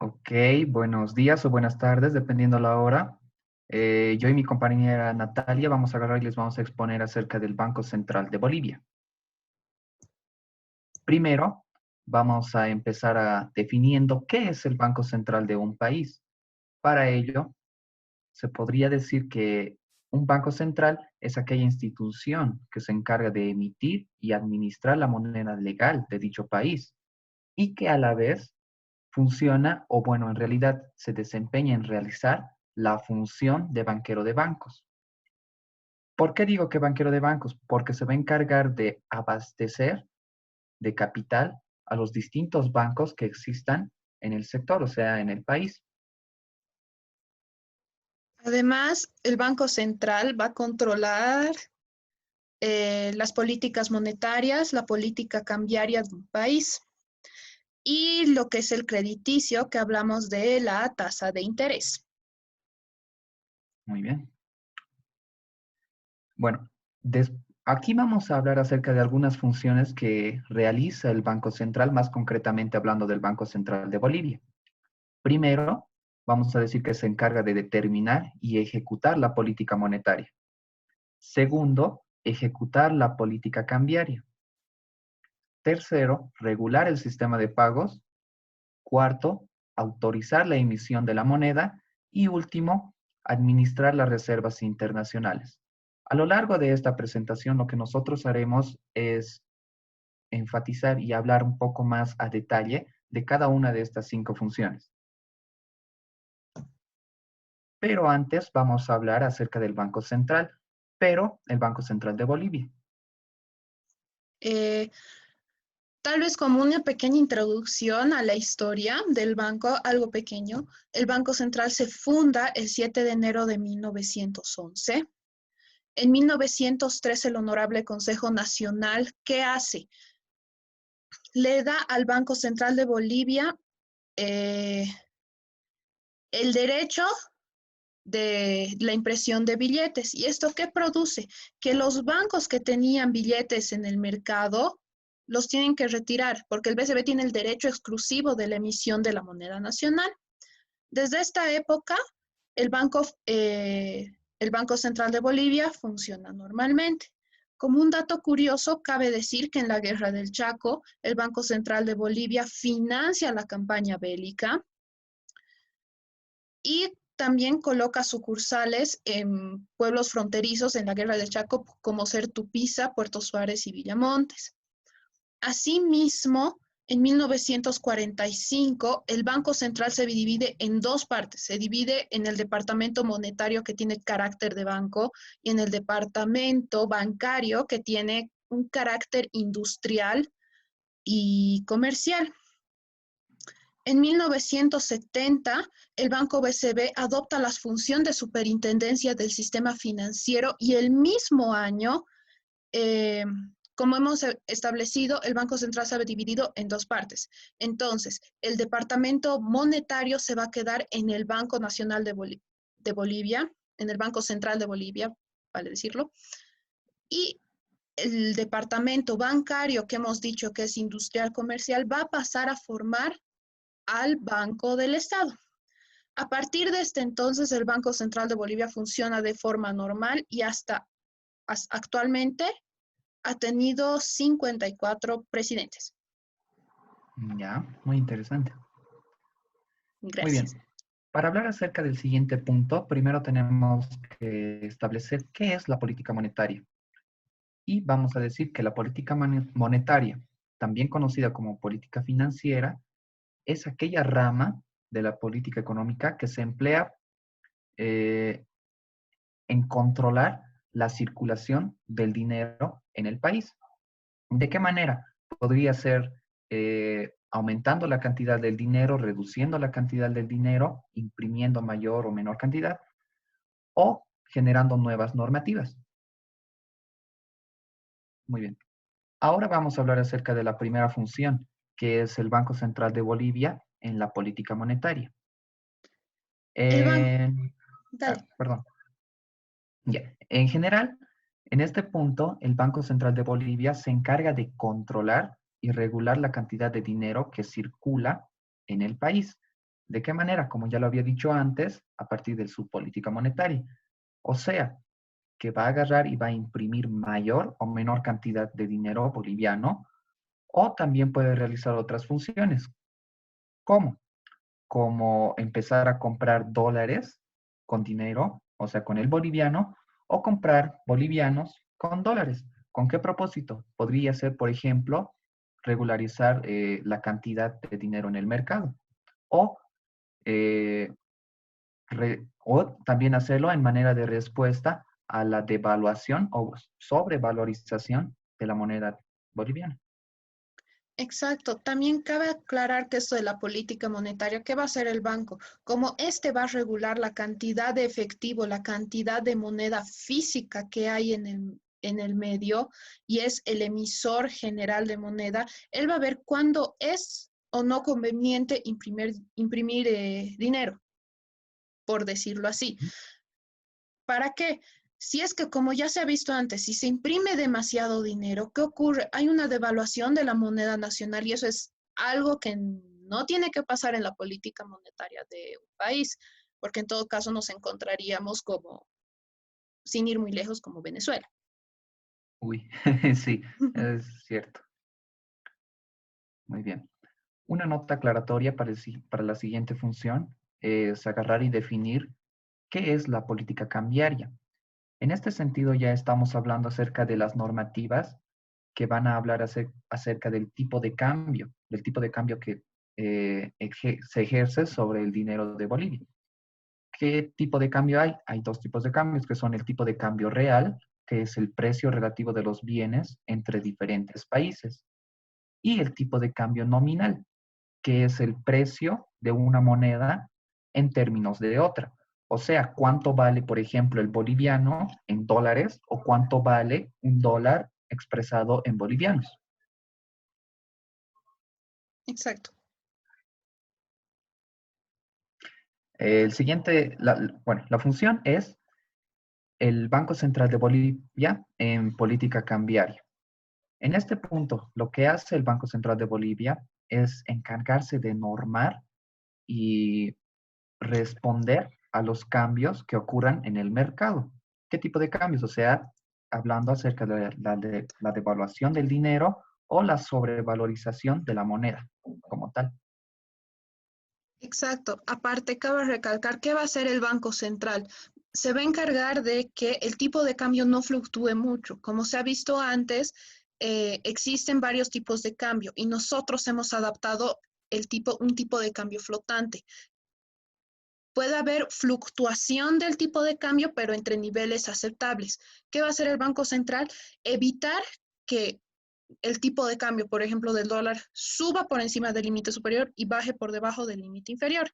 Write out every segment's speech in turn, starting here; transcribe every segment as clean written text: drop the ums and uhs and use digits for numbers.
Ok, buenos días o buenas tardes, dependiendo la hora. Yo y mi compañera Natalia vamos a agarrar y les vamos a exponer acerca del Banco Central de Bolivia. Primero, vamos a empezar definiendo qué es el Banco Central de un país. Para ello, se podría decir que un banco central es aquella institución que se encarga de emitir y administrar la moneda legal de dicho país y que a la vez funciona, o bueno, en realidad se desempeña en realizar la función de banquero de bancos. ¿Por qué digo que banquero de bancos? Porque se va a encargar de abastecer de capital a los distintos bancos que existan en el sector, o sea, en el país. Además, el Banco Central va a controlar las políticas monetarias, la política cambiaria de un país y lo que es el crediticio, que hablamos de la tasa de interés. Muy bien. Bueno, aquí vamos a hablar acerca de algunas funciones que realiza el Banco Central, más concretamente hablando del Banco Central de Bolivia. Primero, vamos a decir que se encarga de determinar y ejecutar la política monetaria. Segundo, ejecutar la política cambiaria. Tercero, regular el sistema de pagos. Cuarto, autorizar la emisión de la moneda. Y último, administrar las reservas internacionales. A lo largo de esta presentación, lo que nosotros haremos es enfatizar y hablar un poco más a detalle de cada una de estas 5 funciones. Pero antes vamos a hablar acerca del Banco Central, pero el Banco Central de Bolivia. Eh, Tal vez como una pequeña introducción a la historia del banco, algo pequeño, el Banco Central se funda el 7 de enero de 1911. En 1903, el Honorable Consejo Nacional, ¿qué hace? Le da al Banco Central de Bolivia eh, el derecho de la impresión de billetes. ¿Y esto qué produce? Que los bancos que tenían billetes en el mercado los tienen que retirar, porque el BCB tiene el derecho exclusivo de la emisión de la moneda nacional. Desde esta época, el Banco, el Banco Central de Bolivia funciona normalmente. Como un dato curioso, cabe decir que en la Guerra del Chaco, el Banco Central de Bolivia financia la campaña bélica y también coloca sucursales en pueblos fronterizos en la Guerra del Chaco, como ser Tupiza, Puerto Suárez y Villamontes. Asimismo, en 1945, el Banco Central se divide en dos partes. Se divide en el departamento monetario, que tiene carácter de banco, y en el departamento bancario, que tiene un carácter industrial y comercial. En 1970, el Banco BCB adopta la función de superintendencia del sistema financiero y el mismo año, eh, como hemos establecido, el Banco Central se ha dividido en dos partes. Entonces, el departamento monetario se va a quedar en el Banco Nacional de Bolivia, en el Banco Central de Bolivia, vale decirlo, y el departamento bancario que hemos dicho que es industrial comercial va a pasar a formar al Banco del Estado. A partir de este entonces, el Banco Central de Bolivia funciona de forma normal y hasta actualmente ha tenido 54 presidentes. Ya, muy interesante. Muy Gracias. bien. Para hablar acerca del siguiente punto, primero tenemos que establecer qué es la política monetaria. Y vamos a decir que la política monetaria, también conocida como política financiera, es aquella rama de la política económica que se emplea eh, en controlar la circulación del dinero en el país. ¿De qué manera? Podría ser aumentando la cantidad del dinero, reduciendo la cantidad del dinero, imprimiendo mayor o menor cantidad, o generando nuevas normativas. Muy bien. Ahora vamos a hablar acerca de la primera función, que es el Banco Central de Bolivia en la política monetaria. El banco, Eh, dale. Perdón. Ya. En general, en este punto, el Banco Central de Bolivia se encarga de controlar y regular la cantidad de dinero que circula en el país. ¿De qué manera? Como ya lo había dicho antes, a partir de su política monetaria. O sea, que va a agarrar y va a imprimir mayor o menor cantidad de dinero boliviano, o también puede realizar otras funciones. ¿Cómo? Como empezar a comprar dólares con dinero, o sea, con el boliviano, o comprar bolivianos con dólares. ¿Con qué propósito? Podría ser, por ejemplo, regularizar la cantidad de dinero en el mercado, o, eh, o también hacerlo en manera de respuesta a la devaluación o sobrevalorización de la moneda boliviana. Exacto. También cabe aclarar que esto de la política monetaria, ¿qué va a hacer el banco? Como este va a regular la cantidad de efectivo, la cantidad de moneda física que hay en el medio y es el emisor general de moneda, él va a ver cuándo es o no conveniente imprimir dinero, por decirlo así. ¿Para qué? Si es que, como ya se ha visto antes, si se imprime demasiado dinero, ¿qué ocurre? Hay una devaluación de la moneda nacional y eso es algo que no tiene que pasar en la política monetaria de un país, porque en todo caso nos encontraríamos como, sin ir muy lejos, como Venezuela. Uy, sí, es cierto. Muy bien. Una nota aclaratoria para la siguiente función es agarrar y definir qué es la política cambiaria. En este sentido, ya estamos hablando acerca de las normativas que van a hablar acerca del tipo de cambio que se ejerce sobre el dinero de Bolivia. ¿Qué tipo de cambio hay? Hay dos tipos de cambios, que son el tipo de cambio real, que es el precio relativo de los bienes entre diferentes países, y el tipo de cambio nominal, que es el precio de una moneda en términos de otra. O sea, cuánto vale, por ejemplo, el boliviano en dólares o cuánto vale un dólar expresado en bolivianos. Exacto. Bueno, la función es el Banco Central de Bolivia en política cambiaria. En este punto, lo que hace el Banco Central de Bolivia es encargarse de normar y responder a los cambios que ocurran en el mercado. ¿Qué tipo de cambios? O sea, hablando acerca de la devaluación del dinero o la sobrevalorización de la moneda como tal. Exacto. Aparte, cabe recalcar qué va a hacer el Banco Central. Se va a encargar de que el tipo de cambio no fluctúe mucho. Como se ha visto antes, existen varios tipos de cambio y nosotros hemos adaptado un tipo de cambio flotante. Puede haber fluctuación del tipo de cambio, pero entre niveles aceptables. ¿Qué va a hacer el Banco Central? Evitar que el tipo de cambio, por ejemplo, del dólar, suba por encima del límite superior y baje por debajo del límite inferior.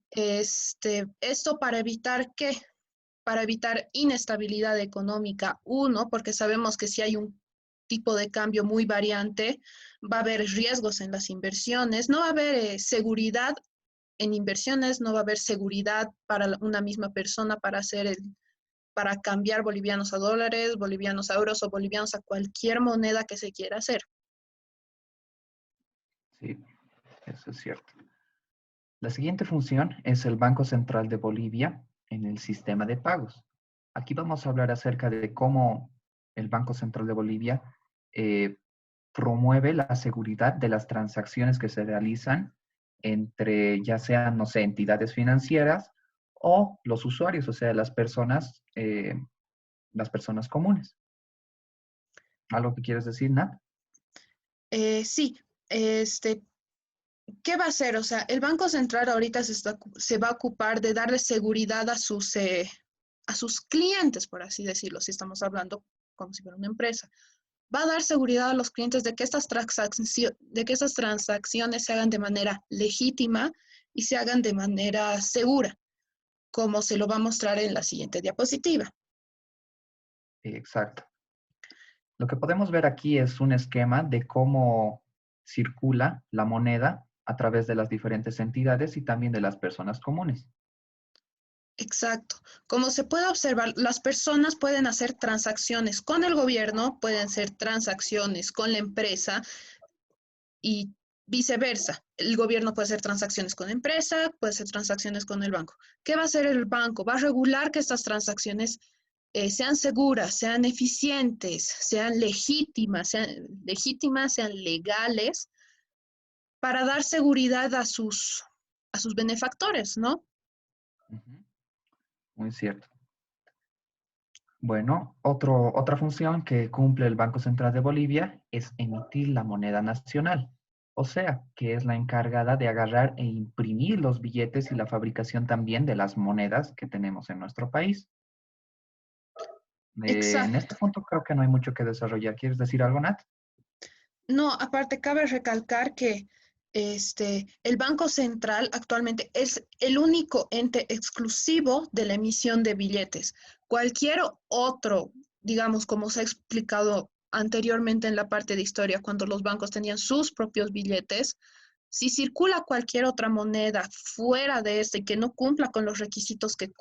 Esto para evitar qué? Para evitar inestabilidad económica, uno, porque sabemos que si hay un tipo de cambio muy variante, va a haber riesgos en las inversiones, no va a haber seguridad en inversiones, no va a haber seguridad para una misma persona para cambiar bolivianos a dólares, bolivianos a euros o bolivianos a cualquier moneda que se quiera hacer. Sí, eso es cierto. La siguiente función es el Banco Central de Bolivia en el sistema de pagos. Aquí vamos a hablar acerca de cómo el Banco Central de Bolivia eh, promueve la seguridad de las transacciones que se realizan entre ya sean, no sé, entidades financieras o los usuarios, o sea, las personas comunes. ¿Algo que quieres decir, Nat? Sí, este, ¿qué va a hacer? O sea, el Banco Central ahorita se va a ocupar de darle seguridad a sus clientes, por así decirlo, si estamos hablando como si fuera una empresa. Va a dar seguridad a los clientes de que estas transacciones se hagan de manera legítima y se hagan de manera segura, como se lo va a mostrar en la siguiente diapositiva. Exacto. Lo que podemos ver aquí es un esquema de cómo circula la moneda a través de las diferentes entidades y también de las personas comunes. Exacto. Como se puede observar, las personas pueden hacer transacciones con el gobierno, pueden hacer transacciones con la empresa y Viceversa, el gobierno puede hacer transacciones con empresa, puede hacer transacciones con el banco. ¿Qué va a hacer el banco? Va a regular que estas transacciones sean seguras, sean eficientes, sean legales, para dar seguridad a sus benefactores, ¿no? Ujú. Muy cierto. Bueno, otra función que cumple el Banco Central de Bolivia es emitir la moneda nacional, o sea, que es la encargada de agarrar e imprimir los billetes y la fabricación también de las monedas que tenemos en nuestro país. En Exacto. este punto creo que no hay mucho que desarrollar. ¿Quieres decir algo, Nat? No, aparte cabe recalcar que el Banco Central actualmente es el único ente exclusivo de la emisión de billetes. Cualquier otro, digamos, como se ha explicado anteriormente en la parte de historia, cuando los bancos tenían sus propios billetes, si circula cualquier otra moneda fuera de este y que no cumpla con los requisitos que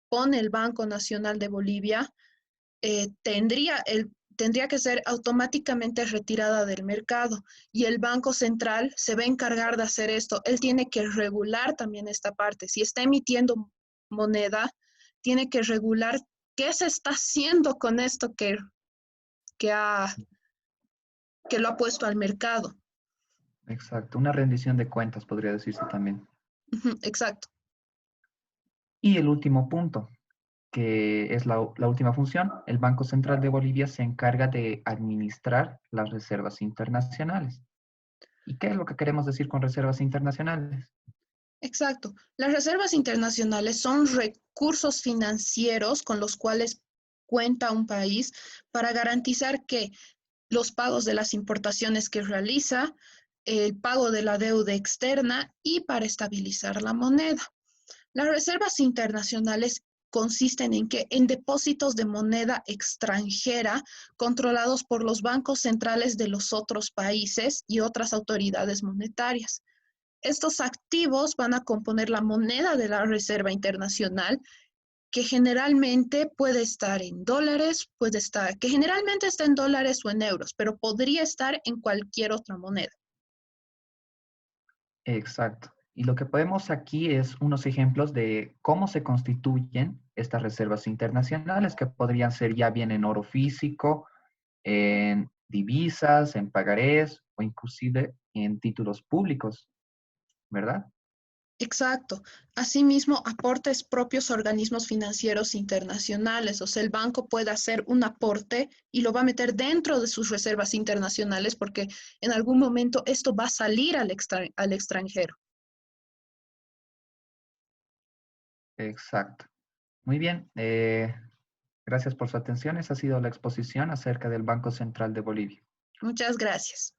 pone el Banco Nacional de Bolivia, tendría que ser automáticamente retirada del mercado y el Banco Central se va a encargar de hacer esto. Él tiene que regular también esta parte. Si está emitiendo moneda, tiene que regular qué se está haciendo con esto que, ha, que lo ha puesto al mercado. Exacto, una rendición de cuentas podría decirse también. Exacto. Y el último punto, que es la última función, el Banco Central de Bolivia se encarga de administrar las reservas internacionales. ¿Y qué es lo que queremos decir con reservas internacionales? Exacto. Las reservas internacionales son recursos financieros con los cuales cuenta un país para garantizar que los pagos de las importaciones que realiza, el pago de la deuda externa y para estabilizar la moneda. Las reservas internacionales consisten en que en depósitos de moneda extranjera controlados por los bancos centrales de los otros países y otras autoridades monetarias. Estos activos van a componer la moneda de la Reserva Internacional, que generalmente puede estar en dólares, que generalmente está en dólares o en euros, pero podría estar en cualquier otra moneda. Exacto. Y lo que podemos aquí es unos ejemplos de cómo se constituyen estas reservas internacionales, que podrían ser ya bien en oro físico, en divisas, en pagarés o inclusive en títulos públicos, ¿verdad? Exacto. Asimismo, aportes propios a organismos financieros internacionales. O sea, el banco puede hacer un aporte y lo va a meter dentro de sus reservas internacionales porque en algún momento esto va a salir al extranjero. Exacto. Muy bien. Gracias por su atención. Esa ha sido la exposición acerca del Banco Central de Bolivia. Muchas gracias.